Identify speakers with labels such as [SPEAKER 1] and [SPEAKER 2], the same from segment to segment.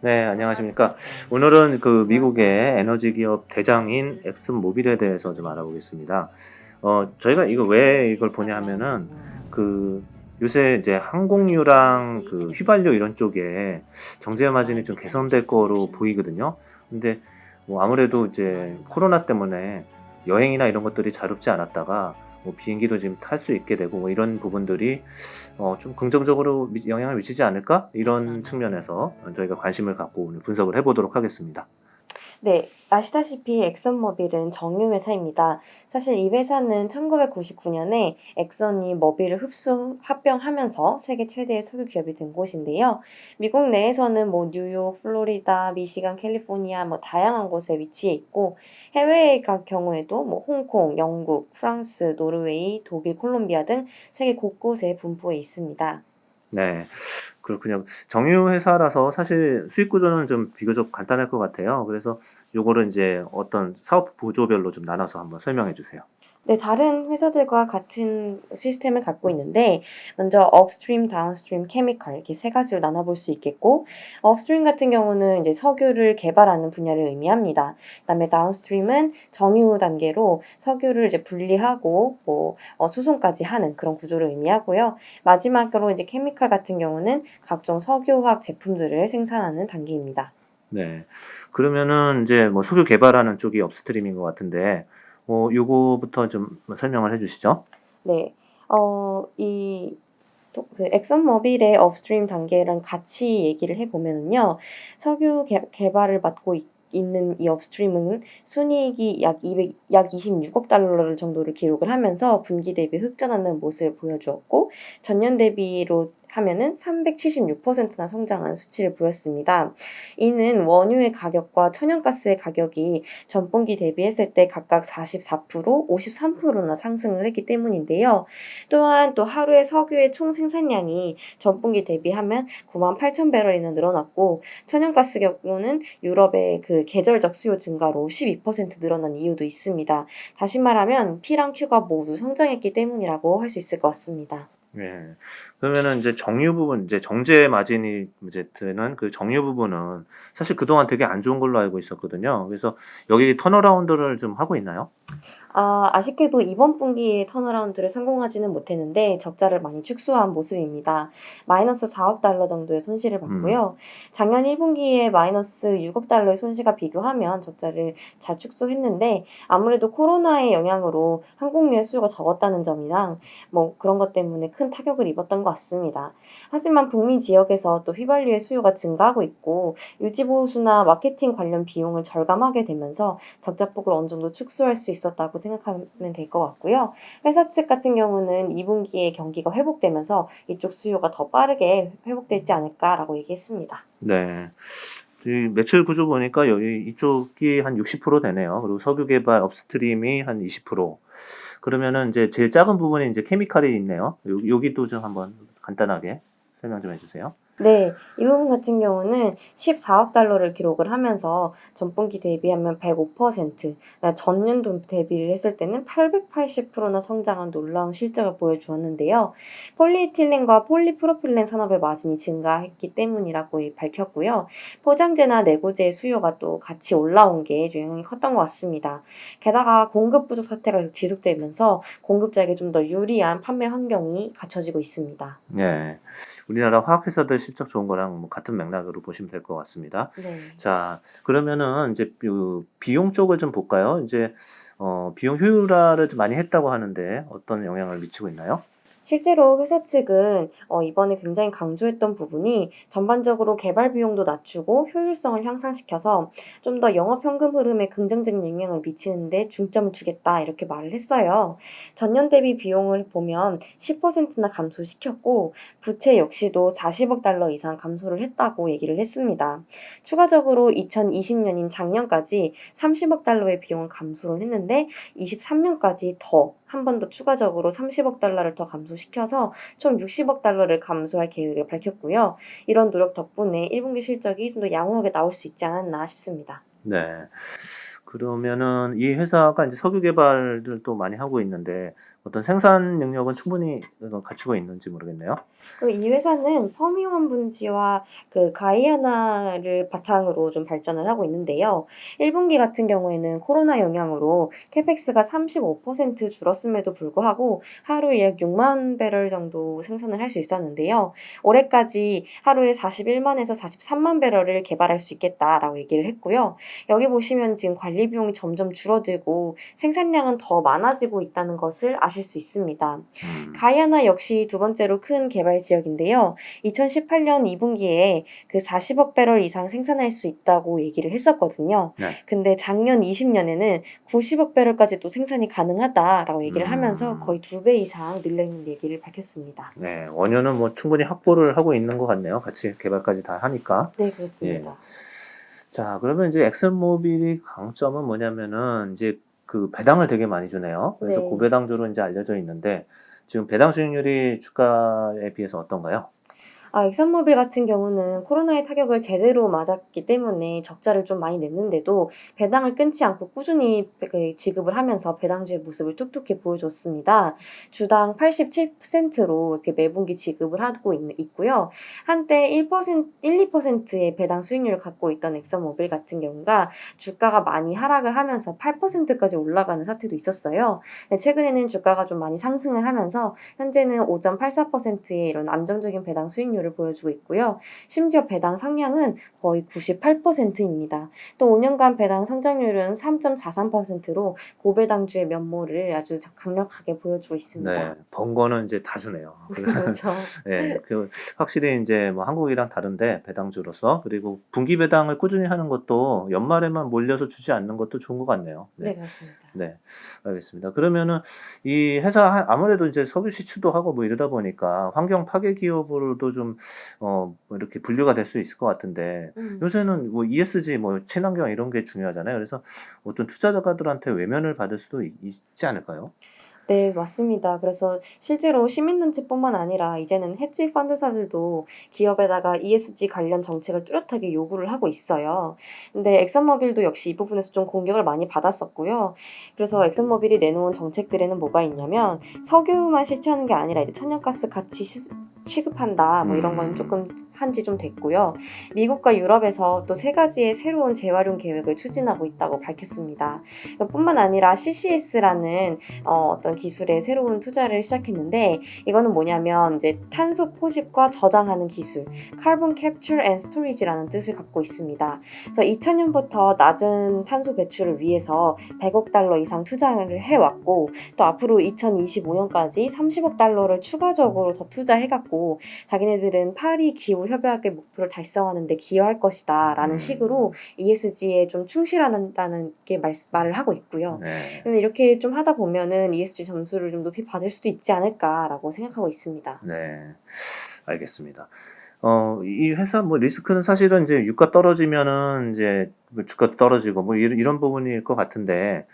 [SPEAKER 1] 네, 안녕하십니까. 오늘은 그 미국의 에너지 기업 대장인 엑슨모빌에 대해서 좀 알아보겠습니다. 저희가 이거 왜 이걸 보냐 하면은 그 요새 이제 항공유랑 그 휘발유 이런 쪽에 정제 마진이 좀 개선될 거로 보이거든요. 근데 뭐 아무래도 이제 코로나 때문에 여행이나 이런 것들이 자유롭지 않았다가 뭐 비행기도 지금 탈 수 있게 되고 뭐 이런 부분들이 좀 긍정적으로 영향을 미치지 않을까? 이런 측면에서 저희가 관심을 갖고 오늘 분석을 해보도록 하겠습니다.
[SPEAKER 2] 네, 아시다시피 엑선모빌은 정유회사입니다. 사실 이 회사는 1999년에 엑선이 모빌을 합병하면서 세계 최대의 석유 기업이 된 곳인데요. 미국 내에서는 뉴욕, 플로리다, 미시간, 캘리포니아 다양한 곳에 위치해 있고 해외의 경우에도 홍콩, 영국, 프랑스, 노르웨이, 독일, 콜롬비아 등 세계 곳곳에 분포해 있습니다.
[SPEAKER 1] 네, 그렇군요. 정유 회사라서 사실 수익 구조는 좀 비교적 간단할 것 같아요. 그래서 요거를 이제 어떤 사업 구조별로 좀 나눠서 한번 설명해 주세요.
[SPEAKER 2] 네, 다른 회사들과 같은 시스템을 갖고 있는데, 먼저 업스트림, 다운스트림, 케미컬 이렇게 세 가지로 나눠볼 수 있겠고, 업스트림 같은 경우는 이제 석유를 개발하는 분야를 의미합니다. 그다음에 다운스트림은 정유 단계로 석유를 이제 분리하고 수송까지 하는 그런 구조를 의미하고요. 마지막으로 이제 케미컬 같은 경우는 각종 석유화학 제품들을 생산하는 단계입니다.
[SPEAKER 1] 네, 그러면은 이제 뭐 석유 개발하는 쪽이 업스트림인 것 같은데, 요거부터 좀 설명을 해 주시죠.
[SPEAKER 2] 네. 이 그 엑선모빌의 업스트림 단계랑 같이 얘기를 해보면은요, 석유 개발을 맡고 있는 이 업스트림은 순이익이 약 26억 달러 정도를 기록을 하면서 분기 대비 흑전하는 모습을 보여주었고, 전년 대비로 하면은 376%나 성장한 수치를 보였습니다. 이는 원유의 가격과 천연가스의 가격이 전분기 대비했을 때 각각 44%, 53%나 상승을 했기 때문인데요. 또한 또 하루의 석유의 총 생산량이 전분기 대비하면 98,000배럴이나 늘어났고 천연가스 경우는 유럽의 그 계절적 수요 증가로 12% 늘어난 이유도 있습니다. 다시 말하면 P랑 Q가 모두 성장했기 때문이라고 할 수 있을 것 같습니다.
[SPEAKER 1] 예. 그러면은 이제 정유 부분, 이제 정제 마진이 이제 드는 그 정유 부분은 사실 그동안 되게 안 좋은 걸로 알고 있었거든요. 그래서 여기 턴어라운드를 좀 하고 있나요?
[SPEAKER 2] 아쉽게도 이번 분기에 턴어라운드를 성공하지는 못했는데 적자를 많이 축소한 모습입니다. 마이너스 4억 달러 정도의 손실을
[SPEAKER 1] 음.
[SPEAKER 2] 봤고요. 작년 1분기에 마이너스 6억 달러의 손실과 비교하면 적자를 잘 축소했는데 아무래도 코로나의 영향으로 항공유의 수요가 적었다는 점이랑 그런 것 때문에 큰 타격을 입었던 것 같습니다. 하지만 북미 지역에서 또 휘발유의 수요가 증가하고 있고 유지보수나 마케팅 관련 비용을 절감하게 되면서 적자폭을 어느 정도 축소할 수 있었다고 생각하면 될 것 같고요. 회사 측 같은 경우는 2분기에 경기가 회복되면서 이쪽 수요가 더 빠르게 회복되지 않을까라고 얘기했습니다.
[SPEAKER 1] 네. 이 매출 구조 보니까 여기 이쪽이 한 60% 되네요. 그리고 석유 개발 업스트림이 한 20%. 그러면은 이제 제일 작은 부분이 이제 케미칼이 있네요. 여기도 좀 한번 간단하게 설명 좀 해주세요.
[SPEAKER 2] 네, 이 부분 같은 경우는 14억 달러를 기록을 하면서 전분기 대비하면 105%, 전년도 대비를 했을 때는 880%나 성장한 놀라운 실적을 보여주었는데요. 폴리에틸렌과 폴리프로필렌 산업의 마진이 증가했기 때문이라고 밝혔고요. 포장재나 내구재의 수요가 또 같이 올라온 게 영향이 컸던 것 같습니다. 게다가 공급 부족 사태가 지속되면서 공급자에게 좀 더 유리한 판매 환경이 갖춰지고 있습니다.
[SPEAKER 1] 예. 우리나라 화학회사들 실적 좋은 거랑 뭐 같은 맥락으로 보시면 될 것 같습니다.
[SPEAKER 2] 네.
[SPEAKER 1] 자, 그러면은 이제 그 비용 쪽을 좀 볼까요? 이제 비용 효율화를 좀 많이 했다고 하는데 어떤 영향을 미치고 있나요?
[SPEAKER 2] 실제로 회사 측은 이번에 굉장히 강조했던 부분이 전반적으로 개발 비용도 낮추고 효율성을 향상시켜서 좀 더 영업 현금 흐름에 긍정적인 영향을 미치는 데 중점을 주겠다 이렇게 말을 했어요. 전년 대비 비용을 보면 10%나 감소시켰고 부채 역시도 40억 달러 이상 감소를 했다고 얘기를 했습니다. 추가적으로 2020년인 작년까지 30억 달러의 비용을 감소를 했는데 23년까지 더 한 번 더 추가적으로 30억 달러를 더 감소시켜서 총 60억 달러를 감소할 계획을 밝혔고요. 이런 노력 덕분에 1분기 실적이 좀 더 양호하게 나올 수 있지 않았나 싶습니다.
[SPEAKER 1] 네. 그러면은 이 회사가 이제 석유 개발을 또 많이 하고 있는데 어떤 생산 능력은 충분히 갖추고 있는지 모르겠네요.
[SPEAKER 2] 이 회사는 퍼미온 분지와 가이아나를 바탕으로 좀 발전을 하고 있는데요. 1분기 같은 경우에는 코로나 영향으로 캐펙스가 35% 줄었음에도 불구하고 하루에 약 6만 배럴 정도 생산을 할 수 있었는데요. 올해까지 하루에 41만에서 43만 배럴을 개발할 수 있겠다라고 얘기를 했고요. 여기 보시면 지금 관리 비용이 점점 줄어들고 생산량은 더 많아지고 있다는 것을 아실 수 있습니다. 가이아나 역시 두 번째로 큰 개발 지역인데요. 2018년 2분기에 40억 배럴 이상 생산할 수 있다고 얘기를 했었거든요.
[SPEAKER 1] 네.
[SPEAKER 2] 근데 작년 20년에는 90억 배럴까지 또 생산이 가능하다라고 얘기를 하면서 거의 2배 이상 늘리는 얘기를 밝혔습니다.
[SPEAKER 1] 네, 원료는 뭐 충분히 확보를 하고 있는 것 같네요. 같이 개발까지 다 하니까.
[SPEAKER 2] 네, 그렇습니다.
[SPEAKER 1] 예. 자, 그러면 이제 엑슨모빌이 강점은 뭐냐면은 이제 그 배당을 되게 많이 주네요. 그래서
[SPEAKER 2] 네.
[SPEAKER 1] 고배당주로 이제 알려져 있는데 지금 배당 수익률이 주가에 비해서 어떤가요?
[SPEAKER 2] 엑슨모빌 같은 경우는 코로나의 타격을 제대로 맞았기 때문에 적자를 좀 많이 냈는데도 배당을 끊지 않고 꾸준히 지급을 하면서 배당주의 모습을 톡톡히 보여줬습니다. 주당 87%로 이렇게 매분기 지급을 하고 있고요. 한때 1%, 2%의 배당 수익률을 갖고 있던 엑슨모빌 같은 경우가 주가가 많이 하락을 하면서 8%까지 올라가는 사태도 있었어요. 최근에는 주가가 좀 많이 상승을 하면서 현재는 5.84%의 이런 안정적인 배당 수익률을 보여주고 있고요. 심지어 배당 상량은 거의 98%입니다. 또 5년간 배당 성장률은 3.43%로 고배당주의 면모를 아주 강력하게 보여주고 있습니다.
[SPEAKER 1] 네, 번 거는 이제 다 주네요.
[SPEAKER 2] 그렇죠.
[SPEAKER 1] 네, 확실히 이제 뭐 한국이랑 다른데 배당주로서 그리고 분기 배당을 꾸준히 하는 것도 연말에만 몰려서 주지 않는 것도 좋은 것 같네요.
[SPEAKER 2] 네, 그렇습니다.
[SPEAKER 1] 네, 알겠습니다. 그러면은 이 회사 아무래도 이제 석유 시추도 하고 뭐 이러다 보니까 환경 파괴 기업으로도 좀 뭐 이렇게 분류가 될 수 있을 것 같은데 요새는 뭐 ESG 뭐 친환경 이런 게 중요하잖아요. 그래서 어떤 투자자들한테 외면을 받을 수도 있지 않을까요?
[SPEAKER 2] 네, 맞습니다. 그래서 실제로 시민단체뿐만 아니라 이제는 헤지 펀드사들도 기업에다가 ESG 관련 정책을 뚜렷하게 요구를 하고 있어요. 근데 엑슨모빌도 역시 이 부분에서 좀 공격을 많이 받았었고요. 그래서 엑슨모빌이 내놓은 정책들에는 뭐가 있냐면 석유만 시추하는 게 아니라 이제 천연가스 같이 취급한다. 뭐 이런 건 조금 한지 좀 됐고요. 미국과 유럽에서 또 3가지의 새로운 재활용 계획을 추진하고 있다고 밝혔습니다. 뿐만 아니라 CCS라는 어떤 기술에 새로운 투자를 시작했는데 이거는 뭐냐면 이제 탄소 포집과 저장하는 기술, Carbon Capture and Storage라는 뜻을 갖고 있습니다. 그래서 2000년부터 낮은 탄소 배출을 위해서 100억 달러 이상 투자를 해왔고 또 앞으로 2025년까지 30억 달러를 추가적으로 더 투자해갖고 자기네들은 파리 기후 협약의 목표를 달성하는 데 기여할 것이다 라는 식으로 ESG에 좀 충실한다는 게 말을 하고 있고요.
[SPEAKER 1] 네.
[SPEAKER 2] 이렇게 좀 하다 보면은 ESG 점수를 좀 높이 받을 수도 있지 않을까라고 생각하고 있습니다.
[SPEAKER 1] 네, 알겠습니다. 이 회사 뭐 리스크는 사실은 이제 유가 떨어지면은 이제 주가도 떨어지고 뭐 이런 부분일 것 같은데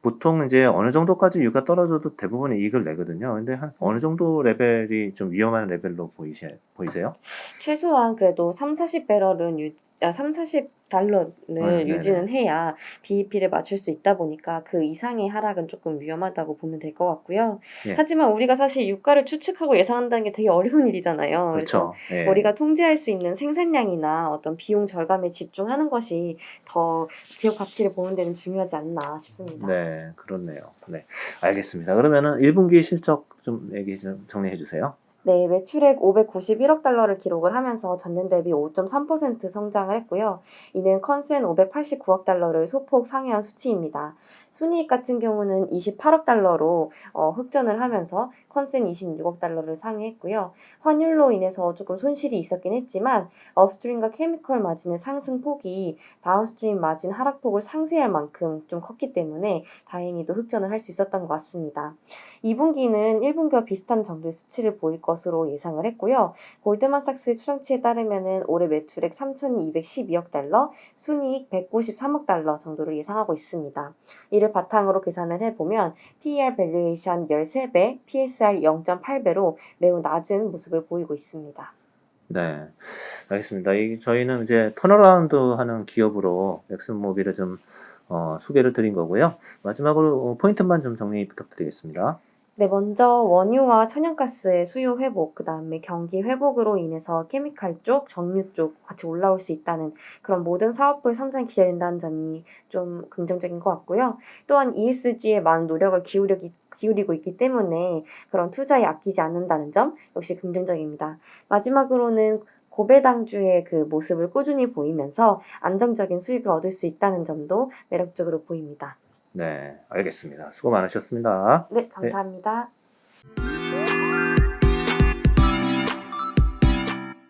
[SPEAKER 1] 보통 이제 어느 정도까지 유가 떨어져도 대부분 이익을 내거든요. 근데 한 어느 정도 레벨이 좀 위험한 레벨로 보이세요?
[SPEAKER 2] 최소한 그래도 3-40배럴은 3-40달러를
[SPEAKER 1] 네네.
[SPEAKER 2] 유지는 해야 BEP를 맞출 수 있다 보니까 그 이상의 하락은 조금 위험하다고 보면 될 것 같고요.
[SPEAKER 1] 예.
[SPEAKER 2] 하지만 우리가 사실 유가를 추측하고 예상한다는 게 되게 어려운 일이잖아요. 그래서
[SPEAKER 1] 그렇죠. 예.
[SPEAKER 2] 우리가 통제할 수 있는 생산량이나 어떤 비용 절감에 집중하는 것이 더 기업 가치를 보는 데는 중요하지 않나 싶습니다.
[SPEAKER 1] 네, 그렇네요. 네, 알겠습니다. 그러면은 1분기 실적 좀 얘기 좀 정리해 주세요.
[SPEAKER 2] 네, 매출액 591억 달러를 기록을 하면서 전년 대비 5.3% 성장을 했고요. 이는 컨센 589억 달러를 소폭 상회한 수치입니다. 순이익 같은 경우는 28억 달러로 흑전을 하면서 컨센 26억 달러를 상회했고요. 환율로 인해서 조금 손실이 있었긴 했지만 업스트림과 케미컬 마진의 상승폭이 다운스트림 마진 하락폭을 상쇄할 만큼 좀 컸기 때문에 다행히도 흑전을 할 수 있었던 것 같습니다. 2분기는 1분기와 비슷한 정도의 수치를 보일 것으로 예상을 했고요. 골드만삭스 추정치에 따르면 올해 매출액 3,212억 달러, 순이익 193억 달러 정도를 예상하고 있습니다. 이를 바탕으로 계산을 해보면 PER 밸류에이션 13배, PSR 0.8배로 매우 낮은 모습을 보이고 있습니다.
[SPEAKER 1] 네, 알겠습니다. 저희는 이제 턴어라운드 하는 기업으로 엑슨모빌을 좀 소개를 드린 거고요. 마지막으로 포인트만 좀 정리 부탁드리겠습니다.
[SPEAKER 2] 네, 먼저 원유와 천연가스의 수요 회복, 그 다음에 경기 회복으로 인해서 케미칼 쪽, 정유 쪽 같이 올라올 수 있다는 그런 모든 사업부의 성장이 기대된다는 점이 좀 긍정적인 것 같고요. 또한 ESG에 많은 노력을 기울이고 있기 때문에 그런 투자에 아끼지 않는다는 점 역시 긍정적입니다. 마지막으로는 고배당주의 그 모습을 꾸준히 보이면서 안정적인 수익을 얻을 수 있다는 점도 매력적으로 보입니다.
[SPEAKER 1] 네, 알겠습니다. 수고 많으셨습니다.
[SPEAKER 2] 네, 감사합니다.